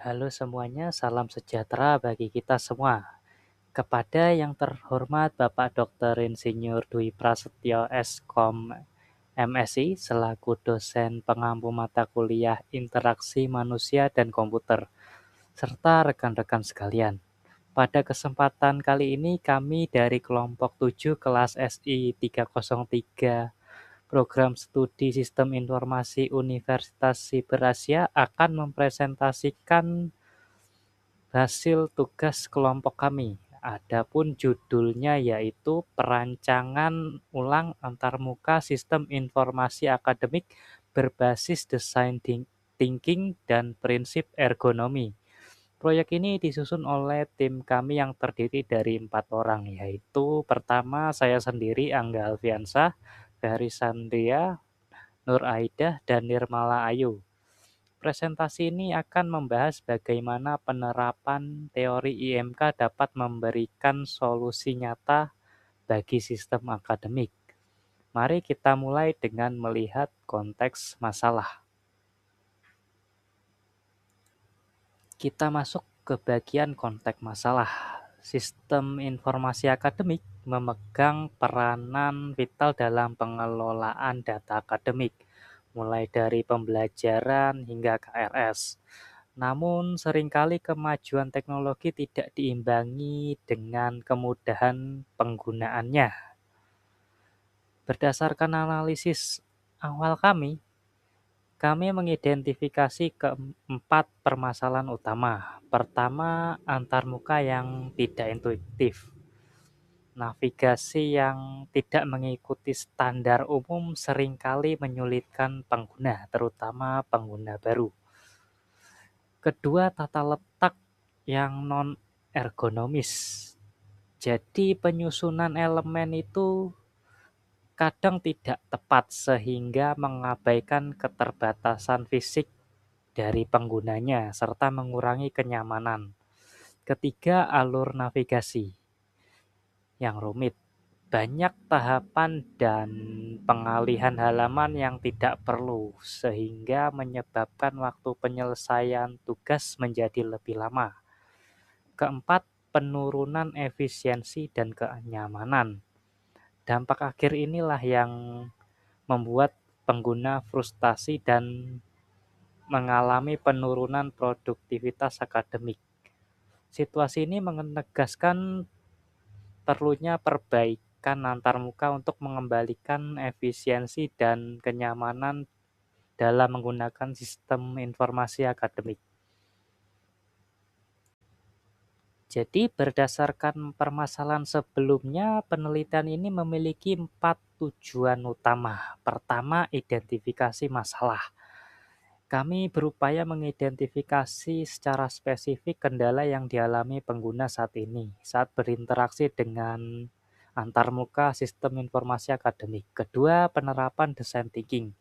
Halo semuanya, salam sejahtera bagi kita semua. Kepada yang terhormat Bapak Dr. Insinyur Dwi Prasetyo Skom MSI selaku dosen pengampu mata kuliah Interaksi Manusia dan Komputer, serta rekan-rekan sekalian. Pada kesempatan kali ini kami dari kelompok 7 kelas SI 303 Program Studi Sistem Informasi Universitas Siber Asia akan mempresentasikan hasil tugas kelompok kami. Adapun judulnya yaitu Perancangan Ulang Antarmuka Sistem Informasi Akademik Berbasis Design Thinking dan Prinsip Ergonomi. Proyek ini disusun oleh tim kami yang terdiri dari 4 orang, yaitu pertama saya sendiri Angga Alfiansah, Ferry Sandria, Nur Aidah, dan Nirmala Ayu. Presentasi ini akan membahas bagaimana penerapan teori IMK dapat memberikan solusi nyata bagi sistem akademik. Mari kita mulai dengan melihat konteks masalah. Kita masuk ke bagian konteks masalah. Sistem informasi akademik memegang peranan vital dalam pengelolaan data akademik, mulai dari pembelajaran hingga KRS. Namun seringkali kemajuan teknologi tidak diimbangi dengan kemudahan penggunaannya. Berdasarkan analisis awal kami mengidentifikasi keempat permasalahan utama. Pertama, antarmuka yang tidak intuitif. Navigasi yang tidak mengikuti standar umum seringkali menyulitkan pengguna, terutama pengguna baru. Kedua, tata letak yang non-ergonomis. Jadi penyusunan elemen itu kadang tidak tepat sehingga mengabaikan keterbatasan fisik dari penggunanya serta mengurangi kenyamanan. Ketiga, alur navigasi yang rumit. Banyak tahapan dan pengalihan halaman yang tidak perlu sehingga menyebabkan waktu penyelesaian tugas menjadi lebih lama. Keempat, penurunan efisiensi dan kenyamanan. Dampak akhir inilah yang membuat pengguna frustasi dan mengalami penurunan produktivitas akademik. Situasi ini menegaskan perlunya perbaikan antarmuka untuk mengembalikan efisiensi dan kenyamanan dalam menggunakan sistem informasi akademik. Jadi berdasarkan permasalahan sebelumnya, penelitian ini memiliki 4 tujuan utama. Pertama, identifikasi masalah. Kami berupaya mengidentifikasi secara spesifik kendala yang dialami pengguna saat ini, saat berinteraksi dengan antarmuka sistem informasi akademik. Kedua, penerapan design thinking.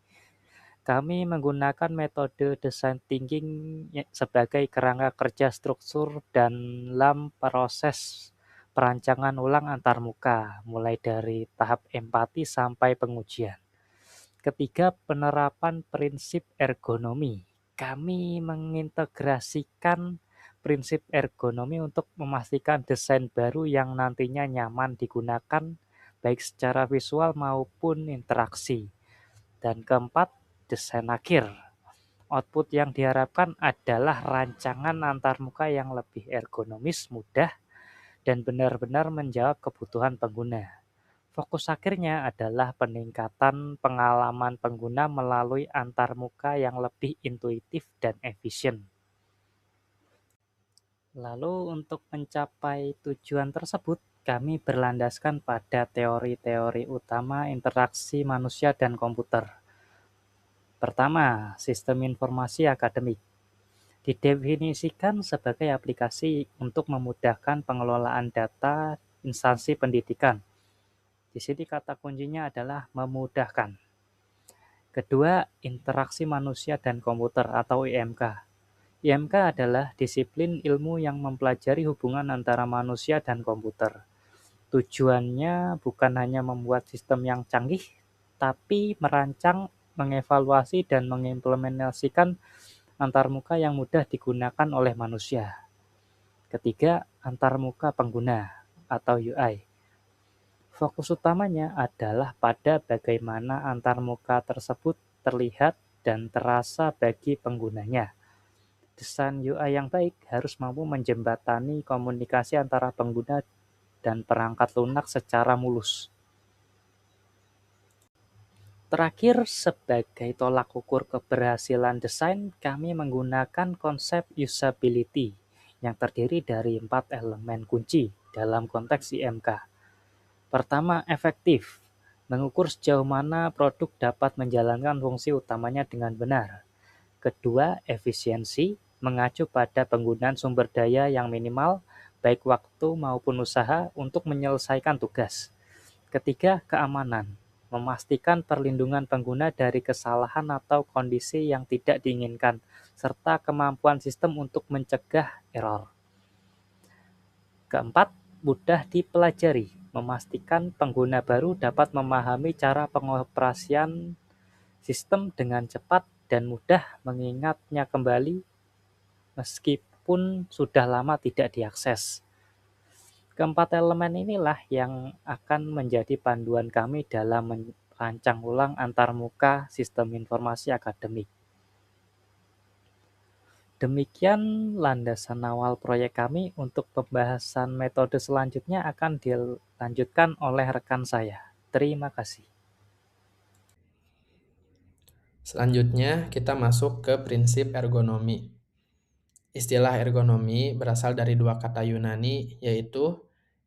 Kami menggunakan metode design thinking sebagai kerangka kerja struktur dalam proses perancangan ulang antarmuka, mulai dari tahap empati sampai pengujian. Ketiga, penerapan prinsip ergonomi. Kami mengintegrasikan prinsip ergonomi untuk memastikan desain baru yang nantinya nyaman digunakan baik secara visual maupun interaksi. Dan keempat, desain akhir. Output yang diharapkan adalah rancangan antarmuka yang lebih ergonomis, mudah, dan benar-benar menjawab kebutuhan pengguna. Fokus akhirnya adalah peningkatan pengalaman pengguna melalui antarmuka yang lebih intuitif dan efisien. Lalu untuk mencapai tujuan tersebut, kami berlandaskan pada teori-teori utama interaksi manusia dan komputer. Pertama, sistem informasi akademik. Didefinisikan sebagai aplikasi untuk memudahkan pengelolaan data instansi pendidikan. Di sini kata kuncinya adalah memudahkan. Kedua, interaksi manusia dan komputer atau IMK. IMK adalah disiplin ilmu yang mempelajari hubungan antara manusia dan komputer. Tujuannya bukan hanya membuat sistem yang canggih, tapi merancang, mengevaluasi, dan mengimplementasikan antarmuka yang mudah digunakan oleh manusia. Ketiga, antarmuka pengguna atau UI. Fokus utamanya adalah pada bagaimana antarmuka tersebut terlihat dan terasa bagi penggunanya. Desain UI yang baik harus mampu menjembatani komunikasi antara pengguna dan perangkat lunak secara mulus. Terakhir, sebagai tolak ukur keberhasilan desain, kami menggunakan konsep usability yang terdiri dari 4 elemen kunci dalam konteks IMK. Pertama, efektif. Mengukur sejauh mana produk dapat menjalankan fungsi utamanya dengan benar. Kedua, efisiensi. Mengacu pada penggunaan sumber daya yang minimal, baik waktu maupun usaha untuk menyelesaikan tugas. Ketiga, keamanan. Memastikan perlindungan pengguna dari kesalahan atau kondisi yang tidak diinginkan, serta kemampuan sistem untuk mencegah error. Keempat, mudah dipelajari. Memastikan pengguna baru dapat memahami cara pengoperasian sistem dengan cepat dan mudah mengingatnya kembali meskipun sudah lama tidak diakses. Keempat elemen inilah yang akan menjadi panduan kami dalam merancang ulang antarmuka sistem informasi akademik. Demikian landasan awal proyek kami. Untuk pembahasan metode selanjutnya akan dilanjutkan oleh rekan saya. Terima kasih. Selanjutnya, kita masuk ke prinsip ergonomi. Istilah ergonomi berasal dari dua kata Yunani, yaitu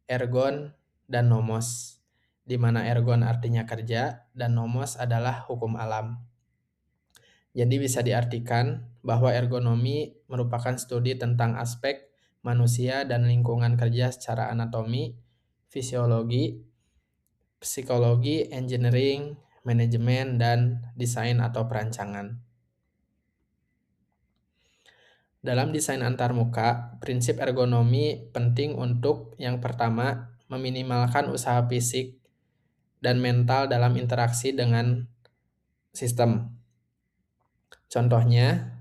ergon dan nomos, di mana ergon artinya kerja dan nomos adalah hukum alam. Jadi bisa diartikan bahwa ergonomi merupakan studi tentang aspek manusia dan lingkungan kerja secara anatomi, fisiologi, psikologi, engineering, manajemen, dan desain atau perancangan. Dalam desain antarmuka, prinsip ergonomi penting untuk yang pertama, meminimalkan usaha fisik dan mental dalam interaksi dengan sistem. Contohnya,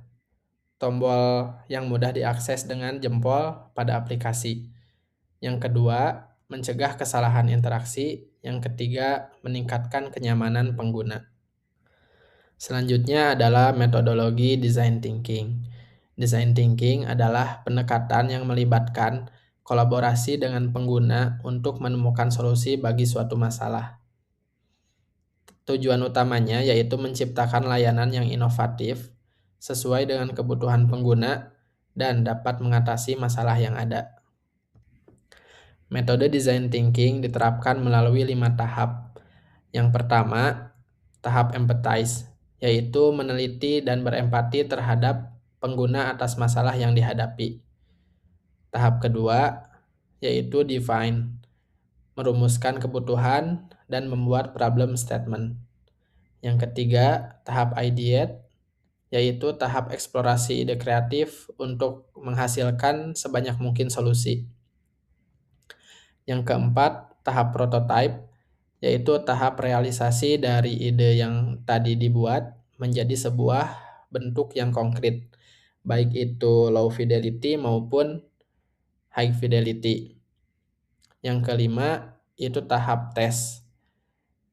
tombol yang mudah diakses dengan jempol pada aplikasi. Yang kedua, mencegah kesalahan interaksi. Yang ketiga, meningkatkan kenyamanan pengguna. Selanjutnya adalah metodologi design thinking. Design thinking adalah pendekatan yang melibatkan kolaborasi dengan pengguna untuk menemukan solusi bagi suatu masalah. Tujuan utamanya yaitu menciptakan layanan yang inovatif, sesuai dengan kebutuhan pengguna, dan dapat mengatasi masalah yang ada. Metode design thinking diterapkan melalui 5 tahap. Yang pertama, tahap empathize, yaitu meneliti dan berempati terhadap pengguna atas masalah yang dihadapi. Tahap kedua, yaitu define, merumuskan kebutuhan dan membuat problem statement. Yang ketiga, tahap ideate, yaitu tahap eksplorasi ide kreatif untuk menghasilkan sebanyak mungkin solusi. Yang keempat, tahap prototype, yaitu tahap realisasi dari ide yang tadi dibuat menjadi sebuah bentuk yang konkret, baik itu low fidelity maupun high fidelity. Yang kelima, itu tahap tes,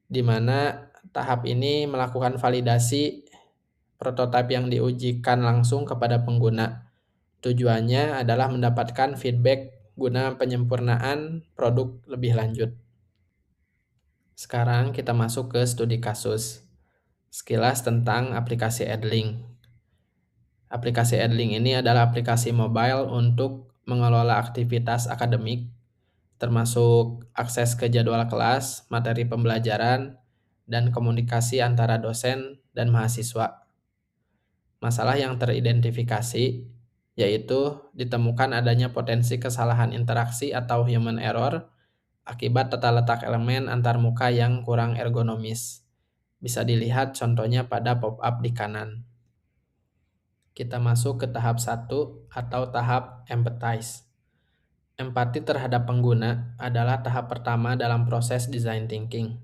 di mana tahap ini melakukan validasi prototipe yang diujikan langsung kepada pengguna. Tujuannya adalah mendapatkan feedback guna penyempurnaan produk lebih lanjut. Sekarang kita masuk ke studi kasus. Sekilas tentang aplikasi Edling. Aplikasi Edling ini adalah aplikasi mobile untuk mengelola aktivitas akademik, termasuk akses ke jadwal kelas, materi pembelajaran, dan komunikasi antara dosen dan mahasiswa. Masalah yang teridentifikasi yaitu ditemukan adanya potensi kesalahan interaksi atau human error akibat tata letak elemen antarmuka yang kurang ergonomis. Bisa dilihat contohnya pada pop-up di kanan. Kita masuk ke tahap 1 atau tahap empathize. Empati terhadap pengguna adalah tahap pertama dalam proses design thinking,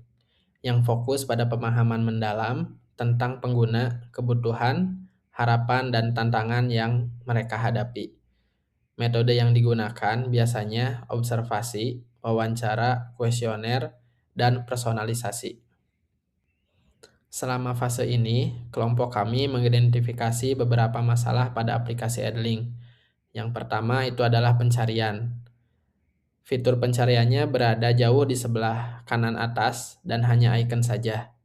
yang fokus pada pemahaman mendalam tentang pengguna, kebutuhan, harapan, dan tantangan yang mereka hadapi. Metode yang digunakan biasanya observasi, wawancara, kuesioner, dan personalisasi. Selama fase ini, kelompok kami mengidentifikasi beberapa masalah pada aplikasi Edling. Yang pertama itu adalah pencarian. Fitur pencariannya berada jauh di sebelah kanan atas dan hanya icon saja,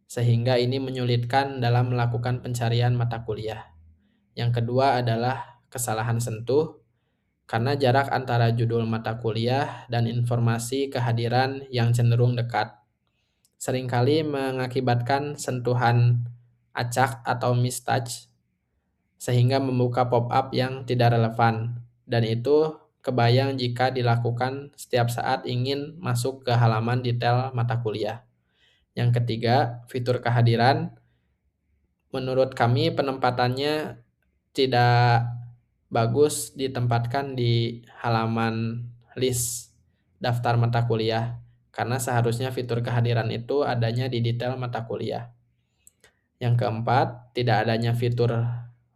sehingga ini menyulitkan dalam melakukan pencarian mata kuliah. Yang kedua adalah kesalahan sentuh, karena jarak antara judul mata kuliah dan informasi kehadiran yang cenderung dekat seringkali mengakibatkan sentuhan acak atau mistouch sehingga membuka pop-up yang tidak relevan, dan itu kebayang jika dilakukan setiap saat ingin masuk ke halaman detail mata kuliah. Yang ketiga, fitur kehadiran. Menurut kami penempatannya tidak bagus ditempatkan di halaman list daftar mata kuliah, karena seharusnya fitur kehadiran itu adanya di detail mata kuliah. Yang keempat, tidak adanya fitur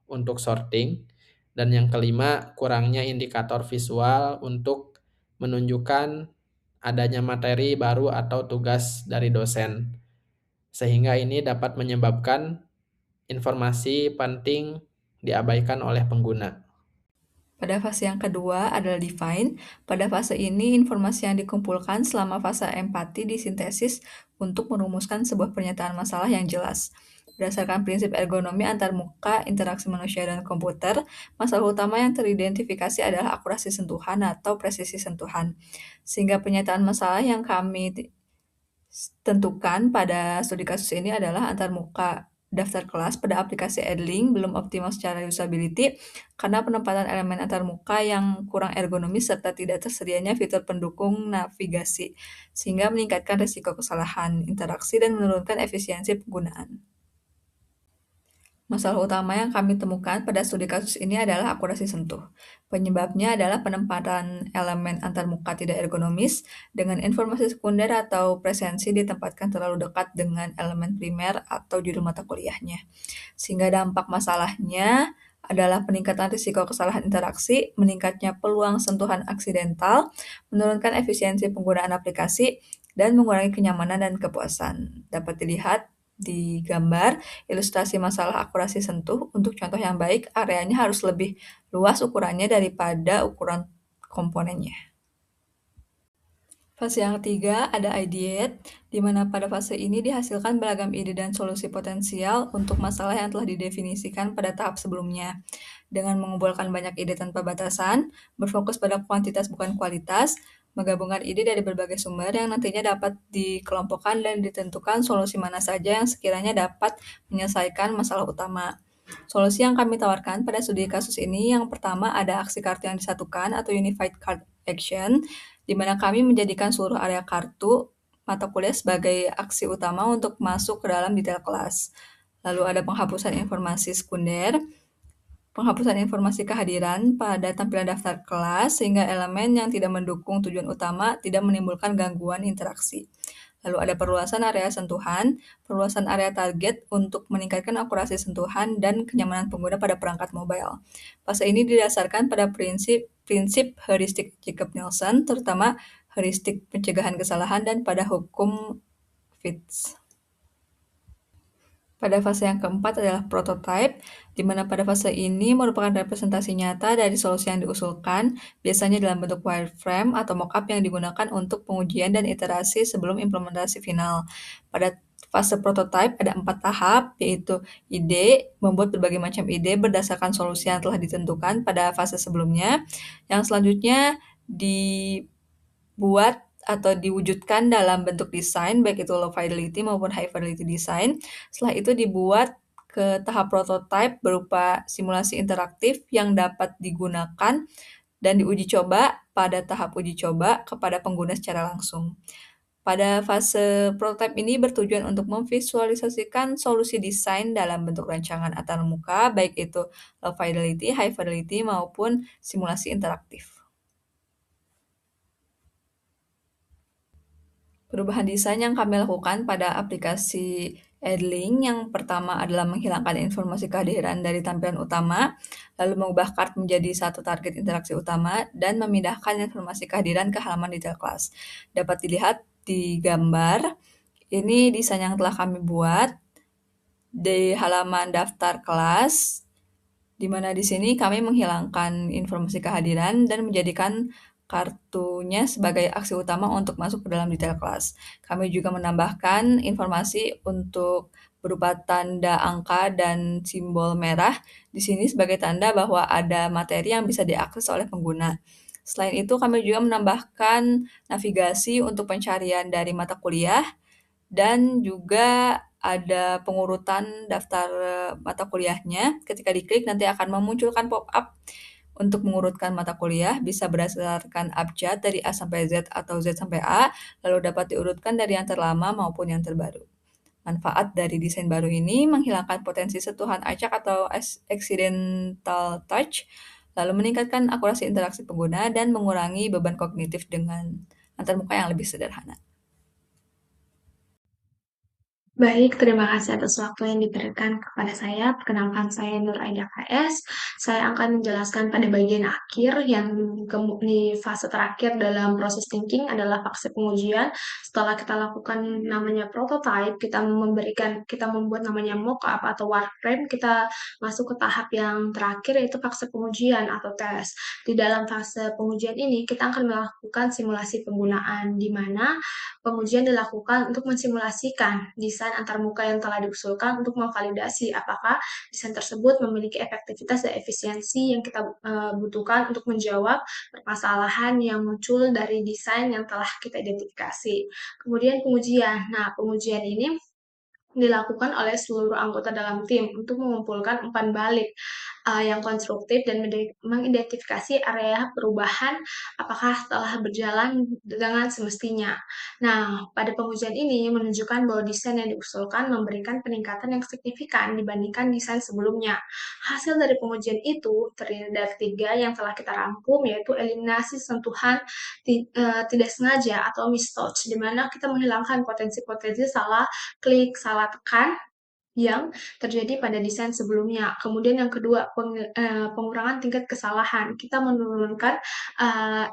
untuk sorting. Dan yang kelima, kurangnya indikator visual untuk menunjukkan adanya materi baru atau tugas dari dosen. Sehingga ini dapat menyebabkan informasi penting diabaikan oleh pengguna. Pada fase yang kedua adalah define. Pada fase ini, informasi yang dikumpulkan selama fase empati disintesis untuk merumuskan sebuah pernyataan masalah yang jelas. Berdasarkan prinsip ergonomi antarmuka interaksi manusia dan komputer, masalah utama yang teridentifikasi adalah akurasi sentuhan atau presisi sentuhan. Sehingga pernyataan masalah yang kami tentukan pada studi kasus ini adalah antarmuka daftar kelas pada aplikasi Edling belum optimal secara usability karena penempatan elemen antarmuka yang kurang ergonomis serta tidak tersedianya fitur pendukung navigasi, sehingga meningkatkan risiko kesalahan interaksi dan menurunkan efisiensi penggunaan. Masalah utama yang kami temukan pada studi kasus ini adalah akurasi sentuh. Penyebabnya adalah penempatan elemen antarmuka tidak ergonomis dengan informasi sekunder atau presensi ditempatkan terlalu dekat dengan elemen primer atau judul mata kuliahnya. Sehingga dampak masalahnya adalah peningkatan risiko kesalahan interaksi, meningkatnya peluang sentuhan aksidental, menurunkan efisiensi penggunaan aplikasi, dan mengurangi kenyamanan dan kepuasan. Dapat dilihat di gambar ilustrasi masalah akurasi sentuh. Untuk contoh yang baik, areanya harus lebih luas ukurannya daripada ukuran komponennya. Fase yang ketiga ada ideate, di mana pada fase ini dihasilkan beragam ide dan solusi potensial untuk masalah yang telah didefinisikan pada tahap sebelumnya. Dengan mengumpulkan banyak ide tanpa batasan, berfokus pada kuantitas bukan kualitas, menggabungkan ide dari berbagai sumber yang nantinya dapat dikelompokkan dan ditentukan solusi mana saja yang sekiranya dapat menyelesaikan masalah utama. Solusi yang kami tawarkan pada studi kasus ini yang pertama ada aksi kartu yang disatukan atau Unified Card Action, di mana kami menjadikan seluruh area kartu mata kuliah sebagai aksi utama untuk masuk ke dalam detail kelas. Lalu ada penghapusan informasi sekunder, penghapusan informasi kehadiran pada tampilan daftar kelas sehingga elemen yang tidak mendukung tujuan utama tidak menimbulkan gangguan interaksi. Lalu ada perluasan area sentuhan, perluasan area target untuk meningkatkan akurasi sentuhan dan kenyamanan pengguna pada perangkat mobile. Fase ini didasarkan pada prinsip heuristik Jacob-Nielsen, terutama heuristik pencegahan kesalahan dan pada hukum Fitts. Pada fase yang keempat adalah prototype, di mana pada fase ini merupakan representasi nyata dari solusi yang diusulkan, biasanya dalam bentuk wireframe atau mockup yang digunakan untuk pengujian dan iterasi sebelum implementasi final. Pada fase prototype ada 4 tahap, yaitu ide, membuat berbagai macam ide berdasarkan solusi yang telah ditentukan pada fase sebelumnya. Yang selanjutnya dibuat atau diwujudkan dalam bentuk desain, baik itu low fidelity maupun high fidelity design. Setelah itu dibuat ke tahap prototype berupa simulasi interaktif yang dapat digunakan dan diuji coba pada tahap uji coba kepada pengguna secara langsung. Pada fase prototype ini bertujuan untuk memvisualisasikan solusi desain dalam bentuk rancangan antarmuka, baik itu low fidelity, high fidelity, maupun simulasi interaktif. Perubahan desain yang kami lakukan pada aplikasi Edlink yang pertama adalah menghilangkan informasi kehadiran dari tampilan utama, lalu mengubah kart menjadi satu target interaksi utama, dan memindahkan informasi kehadiran ke halaman detail kelas. Dapat dilihat di gambar, ini desain yang telah kami buat di halaman daftar kelas, di mana di sini kami menghilangkan informasi kehadiran dan menjadikan kartunya sebagai aksi utama untuk masuk ke dalam detail kelas. Kami juga menambahkan informasi untuk berupa tanda angka dan simbol merah di sini sebagai tanda bahwa ada materi yang bisa diakses oleh pengguna. Selain itu, kami juga menambahkan navigasi untuk pencarian dari mata kuliah dan juga ada pengurutan daftar mata kuliahnya. Ketika diklik nanti akan memunculkan pop-up untuk mengurutkan mata kuliah, bisa berdasarkan abjad dari A sampai Z atau Z sampai A, lalu dapat diurutkan dari yang terlama maupun yang terbaru. Manfaat dari desain baru ini menghilangkan potensi sentuhan acak atau accidental touch, lalu meningkatkan akurasi interaksi pengguna dan mengurangi beban kognitif dengan antarmuka yang lebih sederhana. Baik, terima kasih atas waktu yang diberikan kepada saya. Perkenalkan saya Nur Aida KS. Saya akan menjelaskan pada bagian akhir yang di fase terakhir dalam proses thinking adalah fase pengujian. Setelah kita lakukan namanya prototype, kita membuat namanya mock-up atau wireframe, kita masuk ke tahap yang terakhir yaitu fase pengujian atau tes. Di dalam fase pengujian ini, kita akan melakukan simulasi penggunaan di mana pengujian dilakukan untuk mensimulasikan desain antarmuka yang telah diusulkan untuk memvalidasi apakah desain tersebut memiliki efektivitas dan efisiensi yang kita butuhkan untuk menjawab permasalahan yang muncul dari desain yang telah kita identifikasi. Kemudian pengujian. Nah, pengujian ini dilakukan oleh seluruh anggota dalam tim untuk mengumpulkan umpan balik yang konstruktif dan mengidentifikasi area perubahan apakah telah berjalan dengan semestinya. Nah, pada pengujian ini menunjukkan bahwa desain yang diusulkan memberikan peningkatan yang signifikan dibandingkan desain sebelumnya. Hasil dari pengujian itu terdiri dari 3 yang telah kita rangkum, yaitu eliminasi sentuhan tidak sengaja atau mistouch, di mana kita menghilangkan potensi-potensi salah klik, salah tekan yang terjadi pada desain sebelumnya. Kemudian yang kedua, pengurangan tingkat kesalahan. Kita menurunkan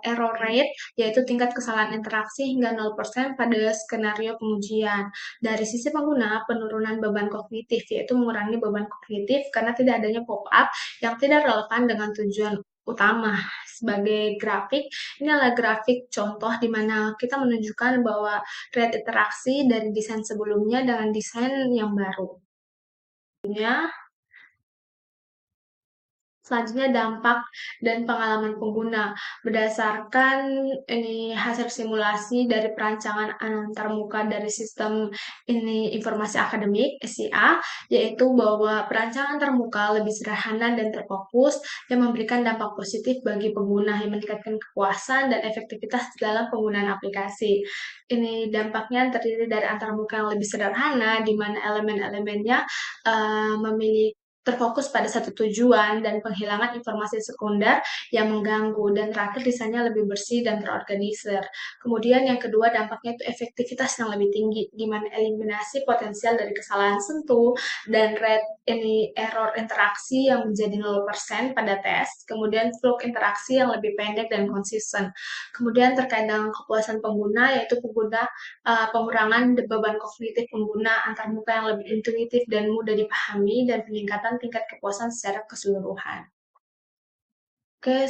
error rate, yaitu tingkat kesalahan interaksi hingga 0% pada skenario pengujian. Dari sisi pengguna, penurunan beban kognitif, yaitu mengurangi beban kognitif karena tidak adanya pop-up yang tidak relevan dengan tujuan utama. Sebagai grafik, ini adalah grafik contoh di mana kita menunjukkan bahwa rate interaksi dari desain sebelumnya dengan desain yang baru. Selanjutnya dampak dan pengalaman pengguna. Berdasarkan hasil simulasi dari perancangan antarmuka dari sistem informasi akademik SIA, yaitu bahwa perancangan antarmuka lebih sederhana dan terfokus dan memberikan dampak positif bagi pengguna yang meningkatkan kepuasan dan efektivitas dalam penggunaan aplikasi. Ini dampaknya terdiri dari antarmuka yang lebih sederhana, di mana elemen-elemennya memiliki terfokus pada satu tujuan dan penghilangan informasi sekunder yang mengganggu, dan terakhir desainnya lebih bersih dan terorganisir. Kemudian yang kedua dampaknya itu efektivitas yang lebih tinggi, di mana eliminasi potensial dari kesalahan sentuh dan rate error interaksi yang menjadi 0% pada tes, kemudian flow interaksi yang lebih pendek dan konsisten. Kemudian terkait dengan kepuasan pengguna, yaitu pengurangan beban kognitif pengguna antarmuka yang lebih intuitif dan mudah dipahami, dan peningkatan tingkat kepuasan secara keseluruhan. Oke,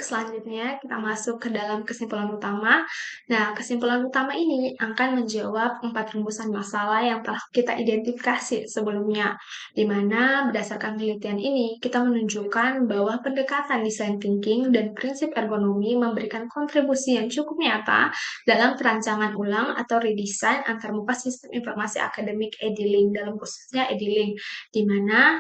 selanjutnya kita masuk ke dalam kesimpulan utama. Nah, kesimpulan utama ini akan menjawab 4 rumusan masalah yang telah kita identifikasi sebelumnya, di mana berdasarkan penelitian ini kita menunjukkan bahwa pendekatan design thinking dan prinsip ergonomi memberikan kontribusi yang cukup nyata dalam perancangan ulang atau redesign antarmuka sistem informasi akademik Edlink, dalam khususnya Edlink, di mana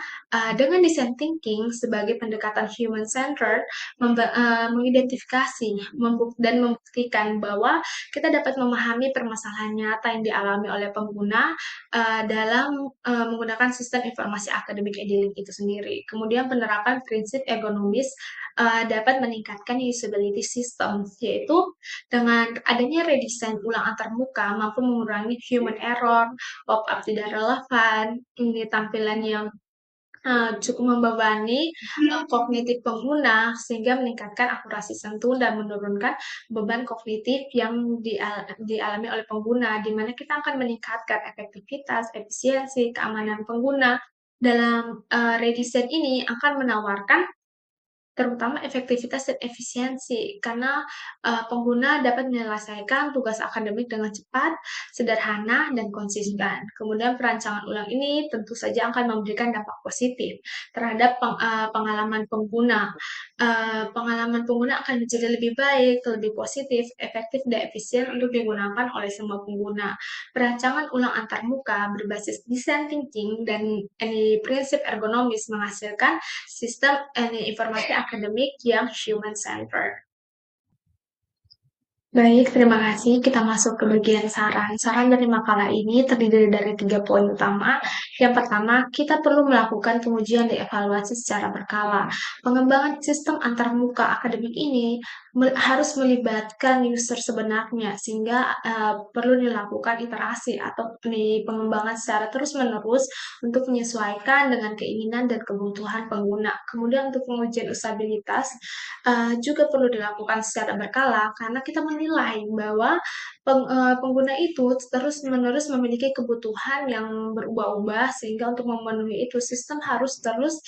dengan design thinking sebagai pendekatan human-centered mengidentifikasi dan membuktikan bahwa kita dapat memahami permasalahan nyata yang dialami oleh pengguna dalam menggunakan sistem informasi akademik e-learning itu sendiri. Kemudian penerapan prinsip ergonomis dapat meningkatkan usability system, yaitu dengan adanya redesign ulang antarmuka mampu mengurangi human error, pop-up tidak relevan, ini tampilan yang cukup membebani kognitif pengguna sehingga meningkatkan akurasi sentuh dan menurunkan beban kognitif yang dialami oleh pengguna, di mana kita akan meningkatkan efektivitas, efisiensi, keamanan pengguna. Dalam redesign ini akan menawarkan terutama efektivitas dan efisiensi, karena pengguna dapat menyelesaikan tugas akademik dengan cepat, sederhana, dan konsisten. Kemudian perancangan ulang ini tentu saja akan memberikan dampak positif terhadap pengalaman pengguna. Pengalaman pengguna akan menjadi lebih baik, lebih positif, efektif, dan efisien untuk digunakan oleh semua pengguna. Perancangan ulang antarmuka berbasis design thinking dan prinsip ergonomis menghasilkan sistem informasi akademik yang human-centered. Baik, terima kasih. Kita masuk ke bagian saran. Saran dari makalah ini terdiri dari 3 poin utama. Yang pertama, kita perlu melakukan pengujian dan evaluasi secara berkala. Pengembangan sistem antarmuka akademik ini harus melibatkan user sebenarnya, sehingga perlu dilakukan iterasi atau pengembangan secara terus-menerus untuk menyesuaikan dengan keinginan dan kebutuhan pengguna. Kemudian untuk pengujian usabilitas juga perlu dilakukan secara berkala, karena kita menilai bahwa pengguna itu terus-menerus memiliki kebutuhan yang berubah-ubah, sehingga untuk memenuhi itu sistem harus terus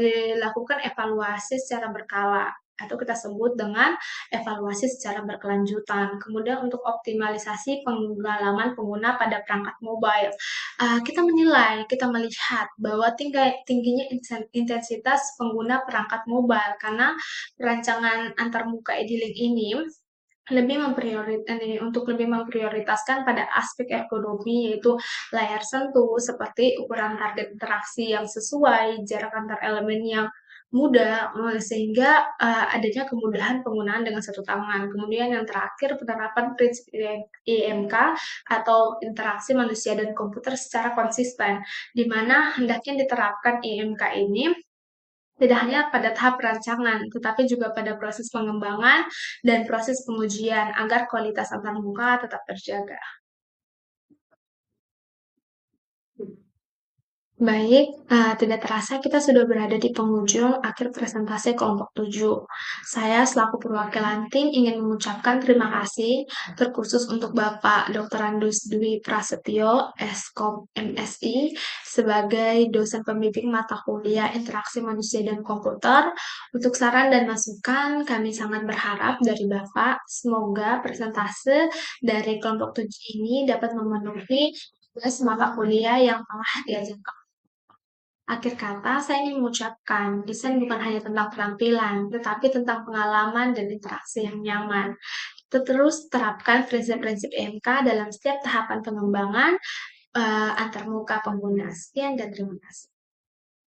dilakukan evaluasi secara berkala, atau kita sebut dengan evaluasi secara berkelanjutan. Kemudian untuk optimalisasi pengalaman pengguna pada perangkat mobile, kita menilai, kita melihat bahwa tingginya intensitas pengguna perangkat mobile, karena perancangan antarmuka e-learning ini untuk lebih memprioritaskan pada aspek ergonomi, yaitu layar sentuh, seperti ukuran target interaksi yang sesuai, jarak antar elemen yang mudah, sehingga adanya kemudahan penggunaan dengan satu tangan. Kemudian yang terakhir, penerapan prinsip IMK atau interaksi manusia dan komputer secara konsisten, di mana hendaknya diterapkan IMK ini tidak hanya pada tahap perancangan, tetapi juga pada proses pengembangan dan proses pengujian agar kualitas antarmuka tetap terjaga. Baik, tidak terasa kita sudah berada di penghujung akhir presentasi kelompok 7. Saya selaku perwakilan tim ingin mengucapkan terima kasih terkhusus untuk Bapak Dr. Andus Dwi Prasetyo, Eskom MSI, sebagai dosen pembimbing mata kuliah Interaksi Manusia dan Komputer. Untuk saran dan masukan, kami sangat berharap dari Bapak, semoga presentase dari kelompok 7 ini dapat memenuhi tugas mata kuliah yang telah diajarkan. Akhir kata, saya ingin mengucapkan, desain bukan hanya tentang penampilan, tetapi tentang pengalaman dan interaksi yang nyaman. Kita terus terapkan prinsip-prinsip EMK dalam setiap tahapan pengembangan antarmuka pengguna. Sekian dan terima kasih.